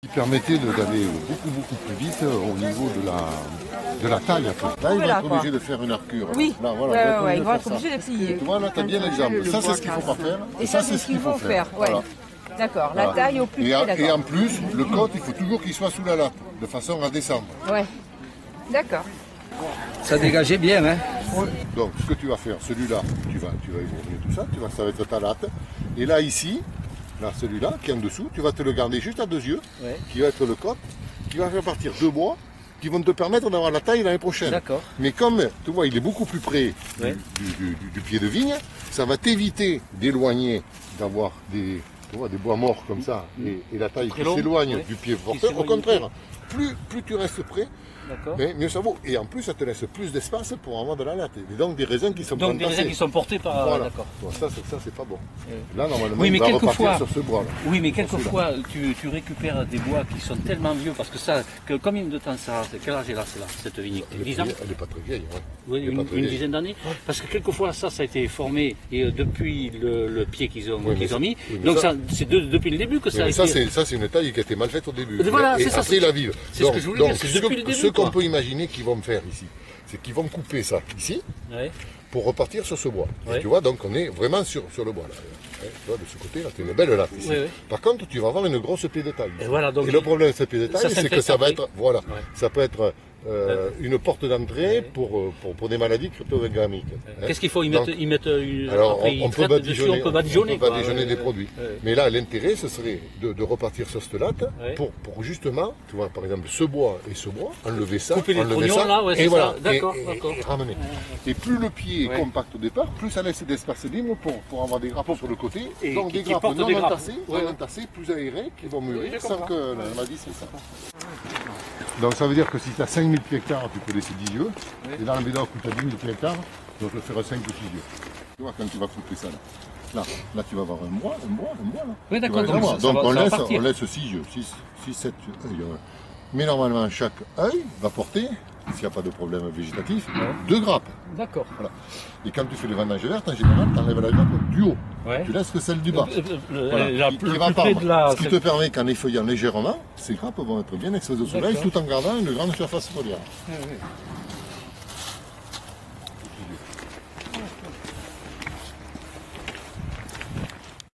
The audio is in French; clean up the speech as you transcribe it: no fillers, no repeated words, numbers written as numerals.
Qui permettait d'aller beaucoup plus vite au niveau de la taille. Là, ils vont être obligés de faire une arcure. Oui, là, voilà, ils vont être obligés de plier. Tu vois, là, tu as bien l'exemple. Ça, c'est ce qu'il ne faut pas faire. Et ça, c'est ce qu'il faut faire. Ouais. Voilà. D'accord, la taille au plus près. Et en plus, le côte, il faut toujours qu'il soit sous la latte, de façon à descendre. Ouais, d'accord. Ça dégageait bien, hein. Ouais. Donc, ce que tu vas faire, celui-là, tu vas éloigner tout ça, ça va être ta latte. Et là, ici, là, celui-là, qui est en dessous, tu vas te le garder juste à 2 yeux, qui va être le côte, qui va faire partir 2 bois, qui vont te permettre d'avoir la taille l'année prochaine. D'accord. Mais comme, tu vois, il est beaucoup plus près du pied de vigne, ça va t'éviter d'éloigner, d'avoir des bois morts comme ça, et la taille qui s'éloigne du pied porteur. Au contraire, plus tu restes près, mieux ça vaut. Et en plus, ça te laisse plus d'espace pour avoir de la latte. Et donc des raisins qui sont donc des raisins qui sont portés par... Voilà. D'accord. Ça, c'est pas bon. Là, normalement, oui, mais on va repartir sur ce bois. Oui, mais quelquefois, tu récupères des bois qui sont tellement vieux, parce que ça, combien de temps ça... Quel âge est là, cette vigne? 10 ans? Elle n'est pas très vieille, Oui, une dizaine d'années. Parce que quelquefois, ça a été formé et depuis le pied qu'ils ont mis. Donc c'est depuis le début que ça a été... Ça, c'est une taille qui a été mal faite au début. Voilà, et après, ils la vivent. C'est ce que je voulais dire, c'est depuis le début. Ce qu'on peut imaginer qu'ils vont me faire ici, c'est qu'ils vont couper ça ici pour repartir sur ce bois. Et tu vois, donc on est vraiment sur le bois là. Tu vois, de ce côté là, tu as une belle latte ici. Par contre, tu vas avoir une grosse pied de taille. Et, voilà, donc, et le problème de cette pied de taille, c'est que ça va être, ça peut être une porte d'entrée pour des maladies cryptogamiques. Qu'est-ce qu'il faut? Ils mettent alors, on peut badigeonner des produits. Mais là, l'intérêt, ce serait de repartir sur cette latte pour justement, tu vois, par exemple, ce bois et ce bois, enlever ça, couper les enlever trognons, ça, là, et voilà, d'accord. Et ramener. Et plus le pied est compact au départ, plus ça laisse d'espace libre pour avoir des grappes sur le côté, et donc des grappes non entassées, plus aérées, qui vont mûrir sans que la maladie c'est ça. Donc ça veut dire que si tu as 5000 pieds hectares, tu peux laisser 10 yeux. Et dans le médoc où tu as 10 000 pieds hectares, tu vas te faire 5 ou 6 yeux. Tu vois, quand tu vas couper ça là. Là tu vas avoir un bois là. Oui, d'accord. Donc on laisse 6 yeux, 6, 7 yeux. Mais normalement, chaque œil va porter, s'il n'y a pas de problème végétatif, 2 grappes. D'accord. Voilà. Et quand tu fais les vendanges vertes, en général, tu enlèves la grappe du haut. Tu laisses que celle du bas. Ce qui te permet qu'en effeuillant légèrement, ces grappes vont être bien exposées au soleil tout en gardant une grande surface foliaire.